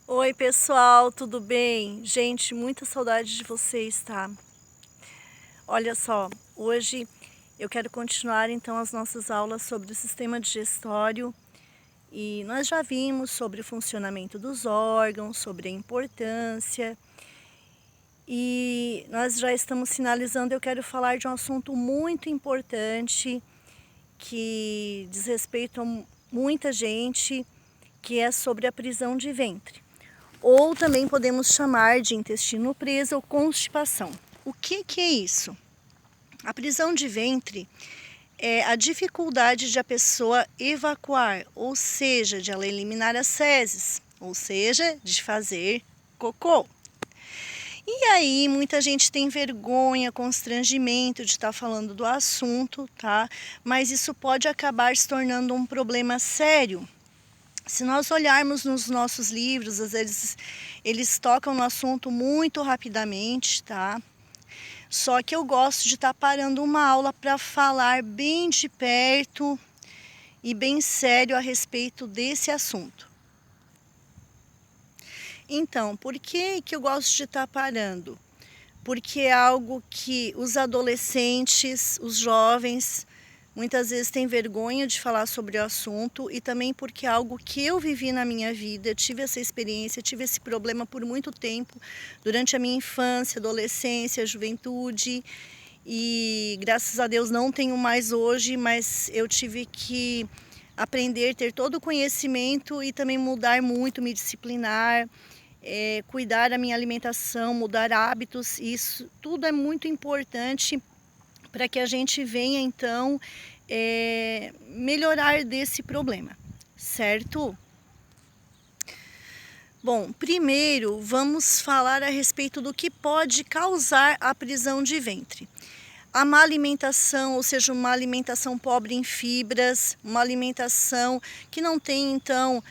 Oi pessoal, tudo bem? Gente, muita saudade de vocês, tá? Olha só, hoje eu quero continuar então as nossas aulas sobre o sistema digestório e nós já vimos sobre o funcionamento dos órgãos, sobre a importância e nós já estamos finalizando. Eu quero falar de um assunto muito importante que diz respeito a muita gente, que é sobre a prisão de ventre. Ou também podemos chamar de intestino preso ou constipação. O que é isso? A prisão de ventre é a dificuldade de a pessoa evacuar, ou seja, de ela eliminar as fezes, ou seja, de fazer cocô. E aí, muita gente tem vergonha, constrangimento de estar falando do assunto, tá? Mas isso pode acabar se tornando um problema sério. Se nós olharmos nos nossos livros, às vezes eles tocam no assunto muito rapidamente, tá? Só que eu gosto de estar parando uma aula para falar bem de perto e bem sério a respeito desse assunto. Então, por que eu gosto de estar parando? Porque é algo que os adolescentes, os jovens, muitas vezes têm vergonha de falar sobre o assunto e também porque é algo que eu vivi na minha vida, tive essa experiência, tive esse problema por muito tempo, durante a minha infância, adolescência, juventude e graças a Deus não tenho mais hoje, mas eu tive que aprender, ter todo o conhecimento e também mudar muito, me disciplinar, cuidar da minha alimentação, mudar hábitos, isso tudo é muito importante para que a gente venha então melhorar desse problema, certo? Bom, primeiro vamos falar a respeito do que pode causar a prisão de ventre. A má alimentação, ou seja, uma alimentação pobre em fibras, uma alimentação que não tem então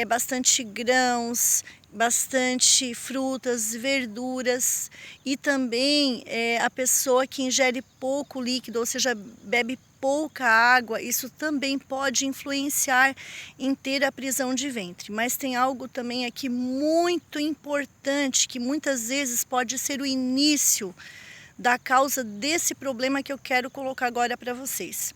bastante grãos, bastante frutas, verduras e também a pessoa que ingere pouco líquido, ou seja, bebe pouca água, isso também pode influenciar em ter a prisão de ventre. Mas tem algo também aqui muito importante que muitas vezes pode ser o início da causa desse problema que eu quero colocar agora para vocês.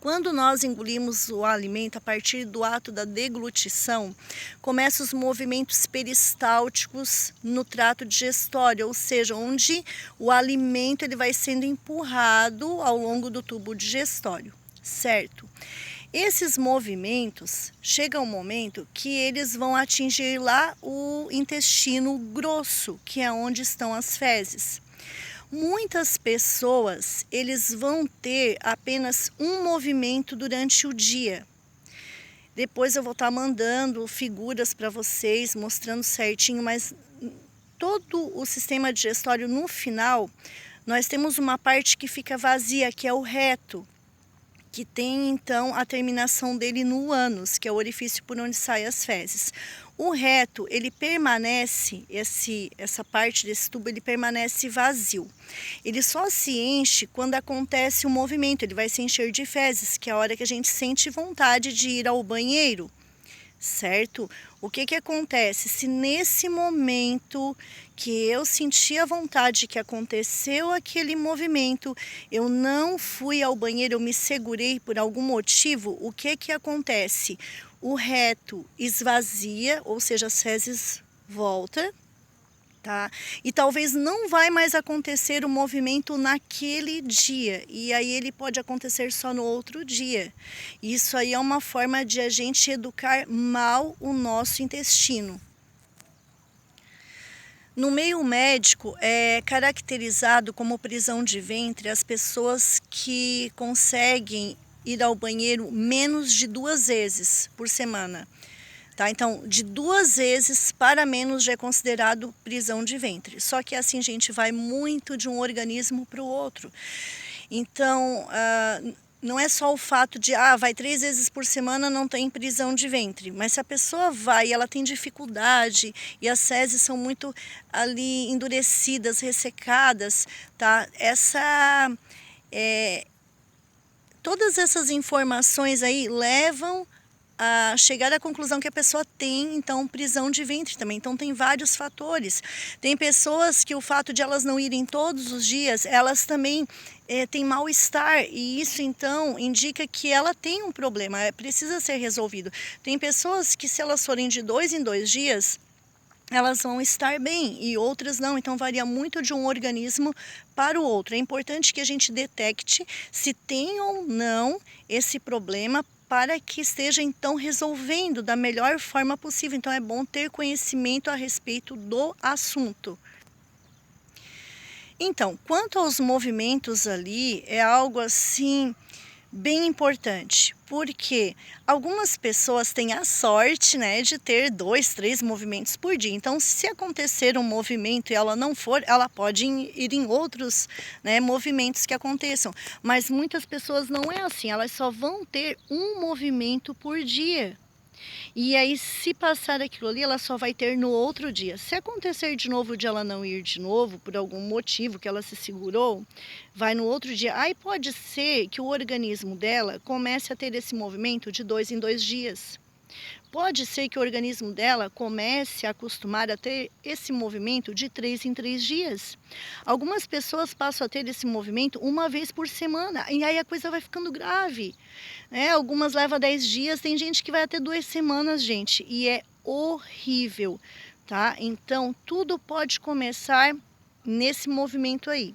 Quando nós engolimos o alimento a partir do ato da deglutição, começam os movimentos peristálticos no trato digestório, ou seja, onde o alimento ele vai sendo empurrado ao longo do tubo digestório, certo? Esses movimentos chegam um momento que eles vão atingir lá o intestino grosso, que é onde estão as fezes. Muitas pessoas, eles vão ter apenas um movimento durante o dia. Depois eu vou estar mandando figuras para vocês, mostrando certinho, mas todo o sistema digestório no final, nós temos uma parte que fica vazia, que é o reto, que tem então a terminação dele no ânus, que é o orifício por onde saem as fezes. O reto, ele permanece, essa parte desse tubo, ele permanece vazio. Ele só se enche quando acontece o movimento, ele vai se encher de fezes, que é a hora que a gente sente vontade de ir ao banheiro, certo? O que acontece? Se nesse momento que eu senti a vontade, que aconteceu aquele movimento, eu não fui ao banheiro, eu me segurei por algum motivo, o que acontece? O reto esvazia, ou seja, as fezes voltam, tá? E talvez não vai mais acontecer o movimento naquele dia, e aí ele pode acontecer só no outro dia. Isso aí é uma forma de a gente educar mal o nosso intestino. No meio médico é caracterizado como prisão de ventre as pessoas que conseguem ir ao banheiro menos de 2 vezes por semana. Tá? Então, de 2 vezes para menos já é considerado prisão de ventre. Só que assim, gente, vai muito de um organismo para o outro. Então, não é só o fato de, vai 3 vezes por semana, não tem prisão de ventre. Mas se a pessoa vai e ela tem dificuldade e as fezes são muito ali endurecidas, ressecadas, tá? Todas essas informações aí levam a chegar à conclusão que a pessoa tem, então, prisão de ventre também. Então, tem vários fatores. Tem pessoas que o fato de elas não irem todos os dias, elas também têm mal-estar, e isso, então, indica que ela tem um problema, precisa ser resolvido. Tem pessoas que, se elas forem de 2 em 2 dias, elas vão estar bem e outras não, então varia muito de um organismo para o outro. É importante que a gente detecte se tem ou não esse problema para que esteja então resolvendo da melhor forma possível. Então é bom ter conhecimento a respeito do assunto. Então, quanto aos movimentos ali, é algo assim bem importante, porque algumas pessoas têm a sorte, né, de ter 2, 3 movimentos por dia. Então, se acontecer um movimento e ela não for, ela pode ir em outros, né, movimentos que aconteçam. Mas muitas pessoas não é assim, elas só vão ter um movimento por dia. E aí, se passar aquilo ali, ela só vai ter no outro dia. Se acontecer de novo de ela não ir de novo, por algum motivo que ela se segurou, vai no outro dia. Aí pode ser que o organismo dela comece a ter esse movimento de 2 em 2 dias. Pode ser que o organismo dela comece a acostumar a ter esse movimento de 3 em 3 dias. Algumas pessoas passam a ter esse movimento uma vez por semana, e aí a coisa vai ficando grave, né? Algumas levam 10 dias, tem gente que vai até 2 semanas, gente, e é horrível, tá? Então, tudo pode começar nesse movimento aí.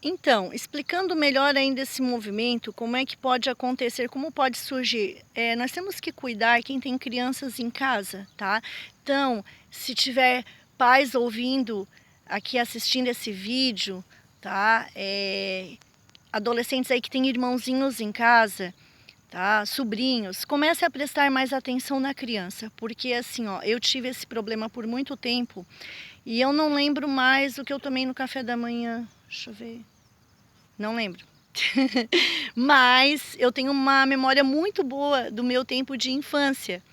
Então, explicando melhor ainda esse movimento, como é que pode acontecer, como pode surgir, nós temos que cuidar quem tem crianças em casa, tá? Então, se tiver pais ouvindo aqui, assistindo esse vídeo, tá? Adolescentes aí que têm irmãozinhos em casa, tá? Sobrinhos, comece a prestar mais atenção na criança, porque assim, ó, eu tive esse problema por muito tempo e eu não lembro mais o que eu tomei no café da manhã. Deixa eu ver. Não lembro. Mas eu tenho uma memória muito boa do meu tempo de infância,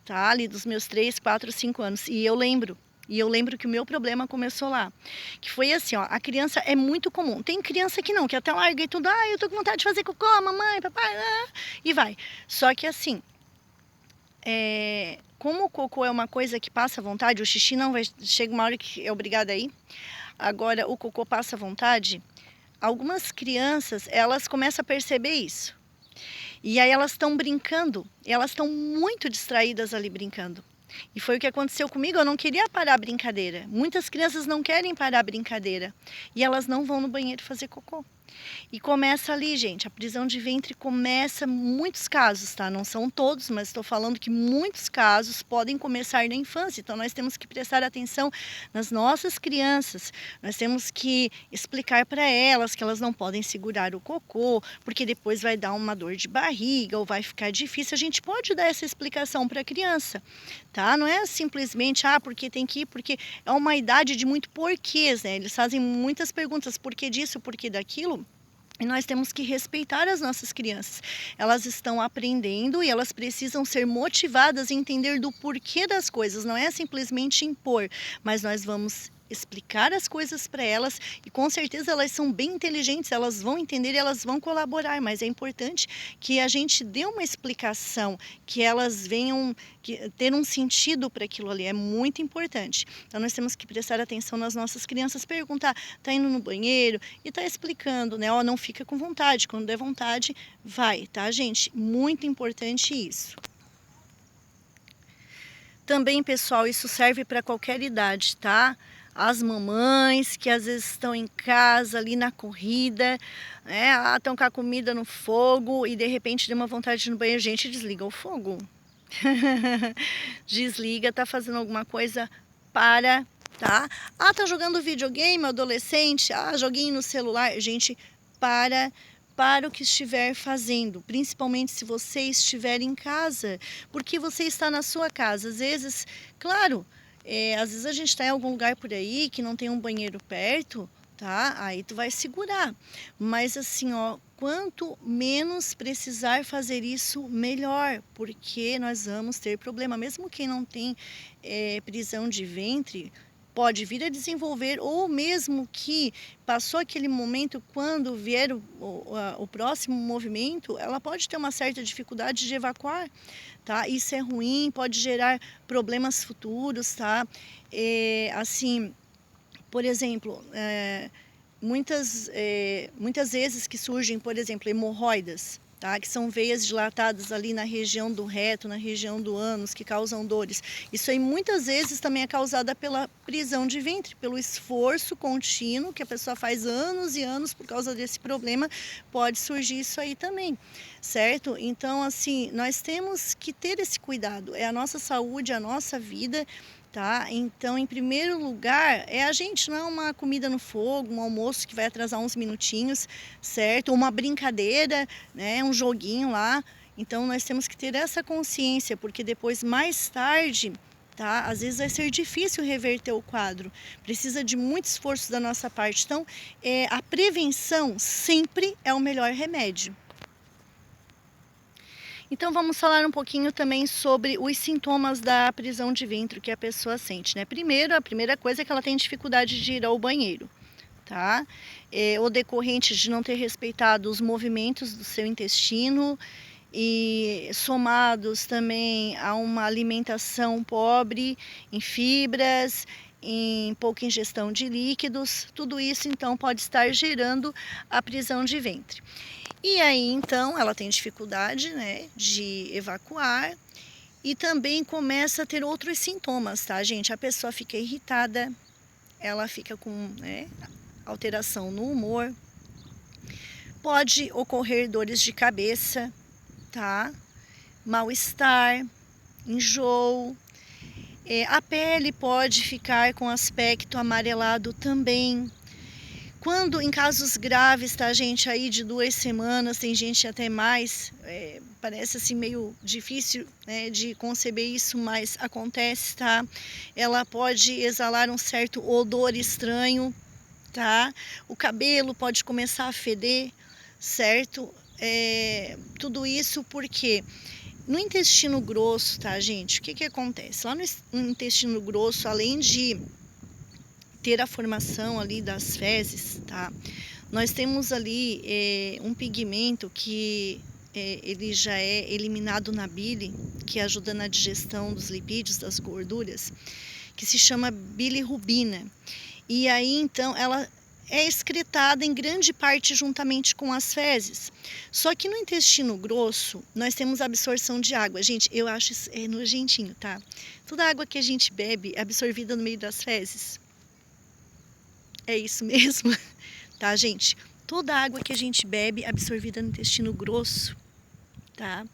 tá? Ali dos meus 3, 4, 5 anos. E eu lembro. E eu lembro que o meu problema começou lá. Que foi assim, ó, a criança é muito comum. Tem criança que não, que até larga e tudo, eu tô com vontade de fazer cocô, mamãe, papai, e vai. Só que assim, como o cocô é uma coisa que passa vontade, o xixi não vai, chega uma hora que é obrigada aí. Agora, o cocô passa vontade. Algumas crianças, elas começam a perceber isso. E aí elas estão brincando, elas estão muito distraídas ali brincando. E foi o que aconteceu comigo, eu não queria parar a brincadeira. Muitas crianças não querem parar a brincadeira e elas não vão no banheiro fazer cocô. E começa ali, gente, a prisão de ventre começa, muitos casos, tá? Não são todos, mas estou falando que muitos casos podem começar na infância. Então nós temos que prestar atenção nas nossas crianças. Nós temos que explicar para elas que elas não podem segurar o cocô, porque depois vai dar uma dor de barriga ou vai ficar difícil. A gente pode dar essa explicação para a criança, tá? Não é simplesmente, porque tem que ir, porque é uma idade de muito porquês, né? Eles fazem muitas perguntas, por que disso, por que daquilo? E nós temos que respeitar as nossas crianças. Elas estão aprendendo e elas precisam ser motivadas a entender do porquê das coisas. Não é simplesmente impor, mas nós vamos explicar as coisas para elas e com certeza elas são bem inteligentes, elas vão entender e elas vão colaborar, mas é importante que a gente dê uma explicação, que elas venham ter um sentido para aquilo ali, é muito importante. Então nós temos que prestar atenção nas nossas crianças, perguntar, tá indo no banheiro? E tá explicando, né? Não fica com vontade, quando der vontade, vai, tá, gente? Muito importante isso. Também, pessoal, isso serve para qualquer idade, tá? As mamães que às vezes estão em casa ali na corrida, né? Estão com a comida no fogo e de repente deu uma vontade de ir no banheiro. Gente, desliga o fogo. Desliga, tá fazendo alguma coisa, para, tá? Tá jogando videogame, adolescente, joguinho no celular. Gente, para o que estiver fazendo, principalmente se você estiver em casa, porque você está na sua casa. Às vezes, claro, às vezes a gente está em algum lugar por aí que não tem um banheiro perto, tá? Aí tu vai segurar. Mas assim, ó, quanto menos precisar fazer isso, melhor, porque nós vamos ter problema. Mesmo quem não tem prisão de ventre, pode vir a desenvolver, ou mesmo que passou aquele momento, quando vier o próximo movimento, ela pode ter uma certa dificuldade de evacuar, tá? Isso é ruim, pode gerar problemas futuros, tá? Assim, por exemplo, muitas vezes que surgem, por exemplo, hemorroidas, tá? Que são veias dilatadas ali na região do reto, na região do ânus, que causam dores. Isso aí muitas vezes também é causada pela prisão de ventre, pelo esforço contínuo que a pessoa faz anos e anos por causa desse problema, pode surgir isso aí também, certo? Então, assim, nós temos que ter esse cuidado, é a nossa saúde, a nossa vida, tá? Então, em primeiro lugar, é a gente, não é uma comida no fogo, um almoço que vai atrasar uns minutinhos, certo? Uma brincadeira, né? Um joguinho lá. Então, nós temos que ter essa consciência, porque depois, mais tarde, tá? Às vezes vai ser difícil reverter o quadro. Precisa de muito esforço da nossa parte. Então, a prevenção sempre é o melhor remédio. Então vamos falar um pouquinho também sobre os sintomas da prisão de ventre que a pessoa sente, né? Primeiro, a primeira coisa é que ela tem dificuldade de ir ao banheiro, tá? O decorrente de não ter respeitado os movimentos do seu intestino e somados também a uma alimentação pobre em fibras, em pouca ingestão de líquidos, tudo isso então pode estar gerando a prisão de ventre. E aí, então, ela tem dificuldade, né, de evacuar e também começa a ter outros sintomas, tá, gente? A pessoa fica irritada, ela fica com, né, alteração no humor, pode ocorrer dores de cabeça, tá? Mal-estar, enjoo, a pele pode ficar com aspecto amarelado também. Quando em casos graves, tá, gente, aí de 2 semanas, tem gente até mais, parece assim meio difícil, né, de conceber isso, mas acontece, tá? Ela pode exalar um certo odor estranho, tá? O cabelo pode começar a feder, certo? Tudo isso porque no intestino grosso, tá, gente, o que acontece? Lá no intestino grosso, além de ter a formação ali das fezes, tá? Nós temos ali um pigmento que ele já é eliminado na bile, que ajuda na digestão dos lipídios, das gorduras, que se chama bilirrubina. E aí, então, ela é excretada em grande parte juntamente com as fezes. Só que no intestino grosso, nós temos absorção de água. Gente, eu acho isso nojentinho, tá? Toda a água que a gente bebe é absorvida no meio das fezes. É isso mesmo, tá, gente? Toda a água que a gente bebe é absorvida no intestino grosso, tá?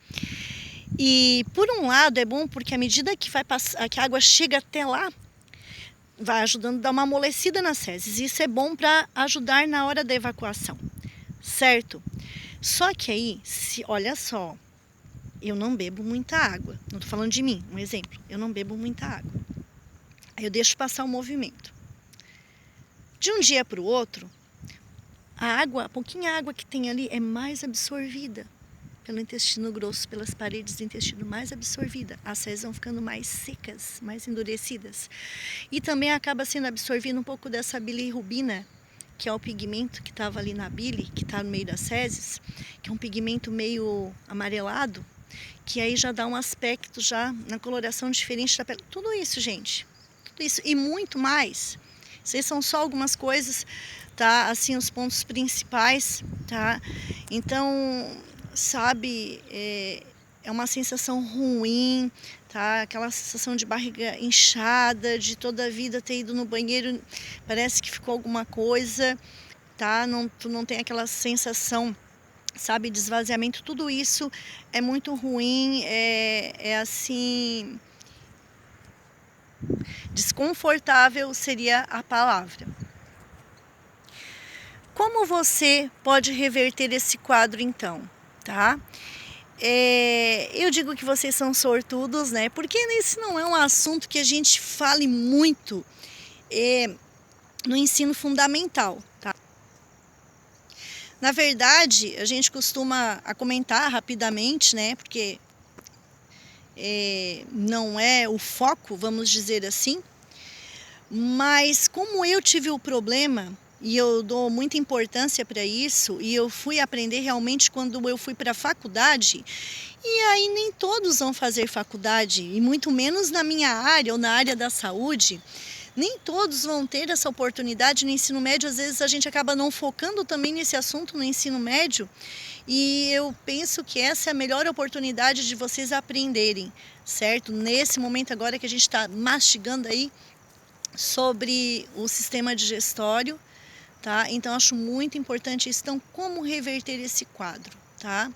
E por um lado é bom porque à medida que que a água chega até lá, vai ajudando a dar uma amolecida nas fezes. Isso é bom para ajudar na hora da evacuação, certo? Só que aí, olha só, eu não bebo muita água. Não tô falando de mim, um exemplo. Eu não bebo muita água. Aí eu deixo passar o movimento. De um dia para o outro, a pouquinha água que tem ali é mais absorvida pelo intestino grosso, pelas paredes do intestino, mais absorvida. As fezes vão ficando mais secas, mais endurecidas. E também acaba sendo absorvido um pouco dessa bilirrubina, que é o pigmento que estava ali na bile, que está no meio das fezes, que é um pigmento meio amarelado, que aí já dá um aspecto já na coloração diferente da pele. Tudo isso, gente, tudo isso e muito mais. Essas são só algumas coisas, tá? Assim, os pontos principais, tá? Então, sabe, é uma sensação ruim, tá? Aquela sensação de barriga inchada, de toda a vida ter ido no banheiro, parece que ficou alguma coisa, tá? Tu não tem aquela sensação, sabe, de esvaziamento. Tudo isso é muito ruim, assim, desconfortável seria a palavra. Como você pode reverter esse quadro então, tá? Eu digo que vocês são sortudos, né? Porque esse não é um assunto que a gente fale muito no ensino fundamental, tá? Na verdade, a gente costuma comentar rapidamente, né? Porque não é o foco, vamos dizer assim. Mas como eu tive o problema, e eu dou muita importância para isso, e eu fui aprender realmente quando eu fui para a faculdade, e aí nem todos vão fazer faculdade, e muito menos na minha área ou na área da saúde. Nem todos vão ter essa oportunidade no ensino médio, às vezes a gente acaba não focando também nesse assunto no ensino médio, e eu penso que essa é a melhor oportunidade de vocês aprenderem, certo? Nesse momento agora que a gente está mastigando aí sobre o sistema digestório, tá? Então acho muito importante isso. Então, como reverter esse quadro, tá?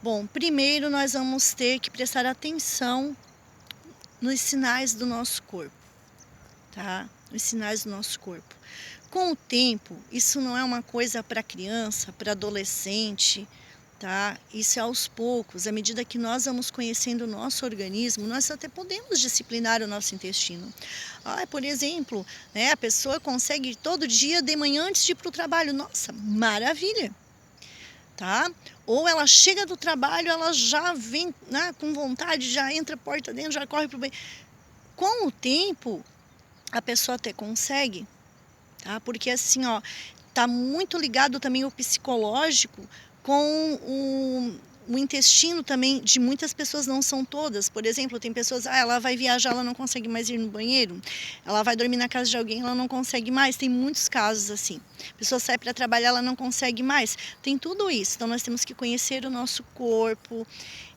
Bom, primeiro nós vamos ter que prestar atenção nos sinais do nosso corpo, tá? Os sinais do nosso corpo. Com o tempo, isso não é uma coisa para criança, para adolescente, tá? Isso é aos poucos. À medida que nós vamos conhecendo o nosso organismo, nós até podemos disciplinar o nosso intestino. Por exemplo, né, a pessoa consegue ir todo dia de manhã antes de ir para o trabalho. Nossa, maravilha! Tá? Ou ela chega do trabalho, ela já vem, né, com vontade, já entra a porta dentro, já corre para o banheiro. Com o tempo, a pessoa até consegue, tá? Porque assim, ó, tá muito ligado também o psicológico com o intestino também de muitas pessoas, não são todas. Por exemplo, tem pessoas, ela vai viajar, ela não consegue mais ir no banheiro, ela vai dormir na casa de alguém, ela não consegue mais. Tem muitos casos assim. A pessoa sai para trabalhar, ela não consegue mais. Tem tudo isso. Então nós temos que conhecer o nosso corpo,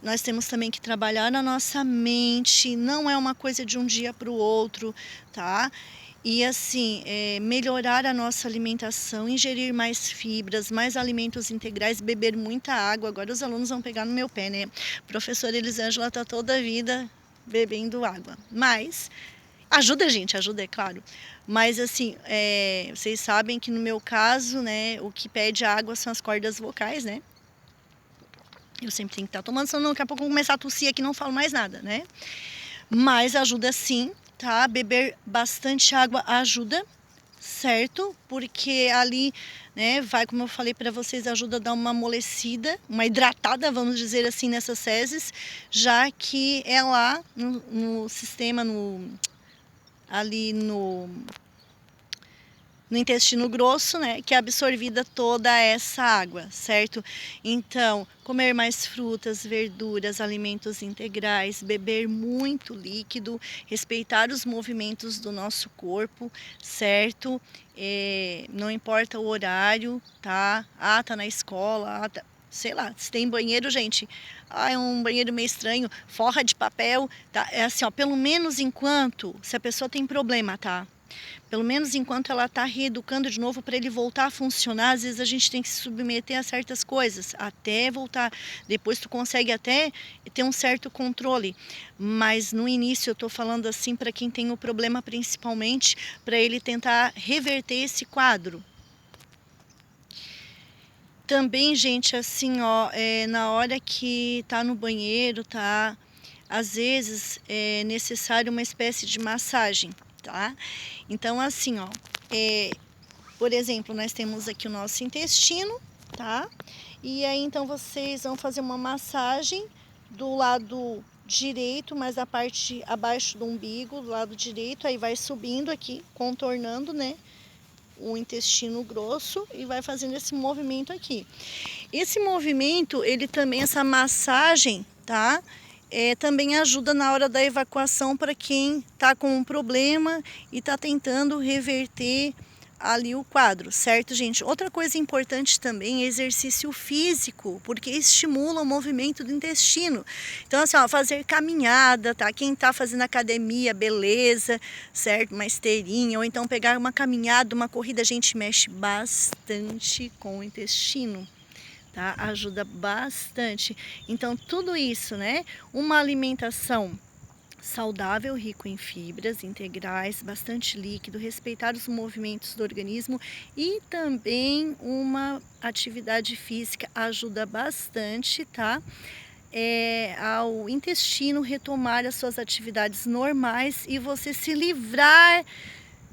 nós temos também que trabalhar na nossa mente, não é uma coisa de um dia para o outro, tá? E assim, melhorar a nossa alimentação, ingerir mais fibras, mais alimentos integrais, beber muita água. Agora os alunos vão pegar no meu pé, né? Professora Elisângela está toda a vida bebendo água. Mas ajuda, gente, ajuda, é claro. Mas assim, vocês sabem que no meu caso, né, o que pede água são as cordas vocais, né? Eu sempre tenho que estar tomando, senão daqui a pouco eu vou começar a tossir aqui e não falo mais nada, né? Mas ajuda sim, tá? Beber bastante água ajuda, certo? Porque ali, né, vai, como eu falei para vocês, ajuda a dar uma amolecida, uma hidratada, vamos dizer assim, nessas fezes, já que é lá no sistema, ali no intestino grosso, né, que é absorvida toda essa água, certo? Então, comer mais frutas, verduras, alimentos integrais, beber muito líquido, respeitar os movimentos do nosso corpo, certo? Não importa o horário, tá? Tá na escola, sei lá, se tem banheiro, gente, é um banheiro meio estranho, forra de papel, tá? É assim, ó, pelo menos enquanto, se a pessoa tem problema, tá? Pelo menos enquanto ela está reeducando de novo para ele voltar a funcionar, às vezes a gente tem que se submeter a certas coisas até voltar. Depois tu consegue até ter um certo controle. Mas no início eu estou falando assim para quem tem o problema principalmente, para ele tentar reverter esse quadro. Também, gente, assim, ó, na hora que tá no banheiro, tá? Às vezes é necessário uma espécie de massagem, tá? Então, assim, ó, por exemplo, nós temos aqui o nosso intestino, tá? E aí, então, vocês vão fazer uma massagem do lado direito, mas a parte abaixo do umbigo, do lado direito, aí vai subindo aqui, contornando, né? O intestino grosso e vai fazendo esse movimento aqui. Esse movimento, ele também, essa massagem, tá? Também ajuda na hora da evacuação para quem está com um problema e está tentando reverter ali o quadro, certo, gente? Outra coisa importante também é exercício físico, porque estimula o movimento do intestino. Então, assim, ó, fazer caminhada, tá? Quem tá fazendo academia, beleza, certo? Uma esteirinha, ou então pegar uma caminhada, uma corrida, a gente mexe bastante com o intestino. Tá? Ajuda bastante. Então, tudo isso, né? Uma alimentação saudável, rico em fibras integrais, bastante líquido, respeitar os movimentos do organismo e também uma atividade física ajuda bastante, tá? Ao intestino retomar as suas atividades normais e você se livrar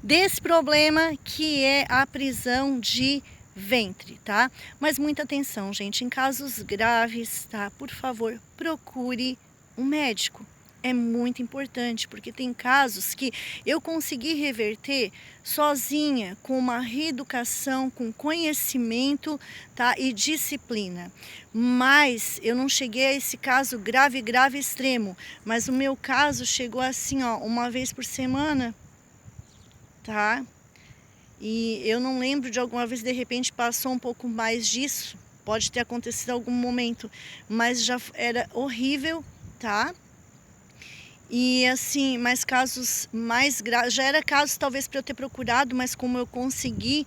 desse problema que é a prisão de ventre, tá? Mas muita atenção, gente, em casos graves, tá? Por favor, procure um médico. é muito importante, porque tem casos que eu consegui reverter sozinha, com uma reeducação, com conhecimento, tá? E disciplina. Mas eu não cheguei a esse caso grave, grave, extremo. Mas o meu caso chegou assim, ó, uma vez por semana, tá? E eu não lembro de alguma vez, de repente, passou um pouco mais disso. Pode ter acontecido em algum momento, mas já era horrível, tá? E assim, mais casos mais graves, já era caso talvez para eu ter procurado, mas como eu consegui,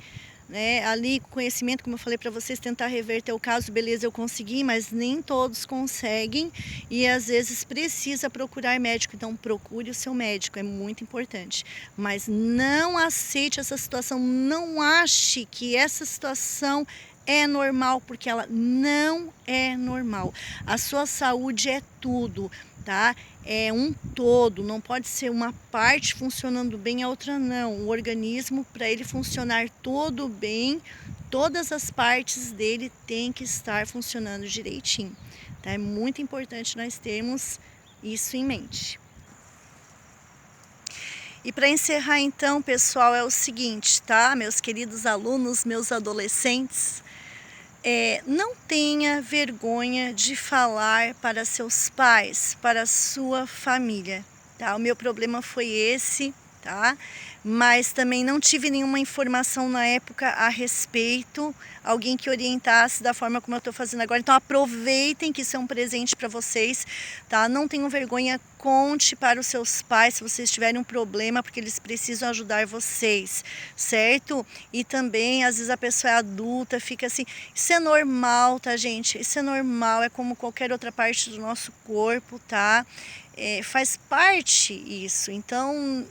né, ali com conhecimento, como eu falei para vocês, tentar reverter o caso, beleza, eu consegui, mas nem todos conseguem e às vezes precisa procurar médico, então procure o seu médico, é muito importante. Mas não aceite essa situação, não ache que essa situação é normal, porque ela não é normal. A sua saúde é tudo, tá? É um todo, não pode ser uma parte funcionando bem e a outra não. O organismo, para ele funcionar todo bem, todas as partes dele têm que estar funcionando direitinho, tá? É muito importante nós termos isso em mente. E para encerrar então, pessoal, é o seguinte, tá? Meus queridos alunos, meus adolescentes, não tenha vergonha de falar para seus pais, para a sua família, tá? O meu problema foi esse, tá? Mas também não tive nenhuma informação na época a respeito, alguém que orientasse da forma como eu estou fazendo agora. Então aproveitem que isso é um presente para vocês, tá? Não tenham vergonha, conte para os seus pais se vocês tiverem um problema, porque eles precisam ajudar vocês, certo? E também, às vezes a pessoa é adulta, fica assim, isso é normal, tá, gente? Isso é normal, é como qualquer outra parte do nosso corpo, tá? Faz parte isso, então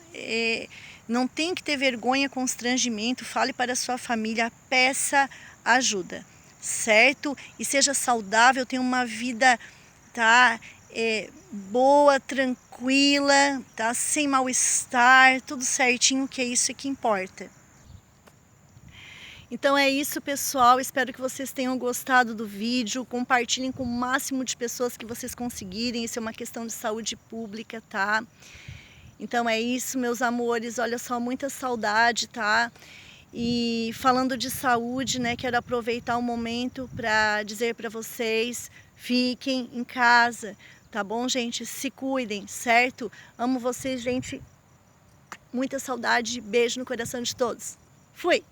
não tem que ter vergonha, constrangimento, fale para a sua família, peça ajuda, certo? E seja saudável, tenha uma vida, tá? Boa, tranquila, tá? Sem mal-estar, tudo certinho, que é isso que importa. Então é isso, pessoal, espero que vocês tenham gostado do vídeo, compartilhem com o máximo de pessoas que vocês conseguirem, isso é uma questão de saúde pública, tá? Então é isso, meus amores, olha só, muita saudade, tá? E falando de saúde, né, quero aproveitar o momento para dizer para vocês, fiquem em casa, tá bom, gente? Se cuidem, certo? Amo vocês, gente, muita saudade, beijo no coração de todos. Fui!